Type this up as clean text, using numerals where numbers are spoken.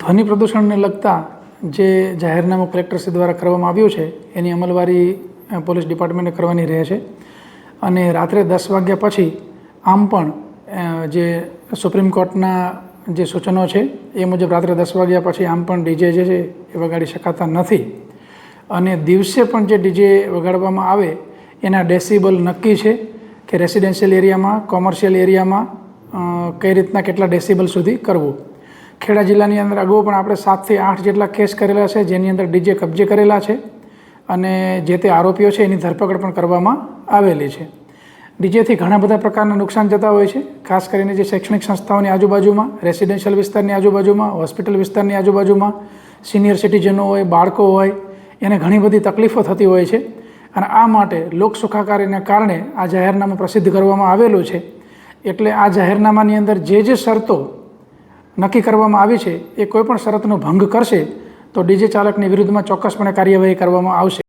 ધ્વનિ પ્રદૂષણને લગતા જે જાહેરનામું કલેક્ટરશ્રી દ્વારા કરવામાં આવ્યું છે એની અમલવારી પોલીસ ડિપાર્ટમેન્ટે કરવાની રહે છે. અને રાત્રે 10 વાગ્યા પછી આમ પણ જે સુપ્રીમ કોર્ટના જે સૂચનો છે એ મુજબ રાત્રે 10 વાગ્યા પછી આમ પણ ડીજે જે છે એ વગાડી શકાતા નથી. અને દિવસે પણ જે ડીજે વગાડવામાં આવે એના ડેસિબલ નક્કી છે કે રેસિડેન્શિયલ એરિયામાં, કોમર્શિયલ એરિયામાં કઈ રીતના કેટલા ડેસિબલ સુધી કરવું. ખેડા જિલ્લાની અંદર અગાઉ પણ આપણે 7 થી 8 જેટલા કેસ કરેલા છે જેની અંદર ડીજે કબજે કરેલા છે અને જે તે આરોપીઓ છે એની ધરપકડ પણ કરવામાં આવેલી છે. ડીજેથી ઘણા બધા પ્રકારના નુકસાન જતા હોય છે, ખાસ કરીને જે શૈક્ષણિક સંસ્થાઓની આજુબાજુમાં, રેસિડેન્શિયલ વિસ્તારની આજુબાજુમાં, હોસ્પિટલ વિસ્તારની આજુબાજુમાં, સિનિયર સિટીઝનો હોય, બાળકો હોય, એને ઘણી બધી તકલીફો થતી હોય છે. અને આ માટે લોક સુખાકારીના કારણે આ જાહેરનામું પ્રસિદ્ધ કરવામાં આવેલું છે. એટલે આ જાહેરનામાની અંદર જે શરતો નક્કી કરવામાં આવી છે એ કોઈપણ શરતનો ભંગ કરશે તો ડીજે ચાલકની વિરુદ્ધમાં ચોક્કસપણે કાર્યવાહી કરવામાં આવશે.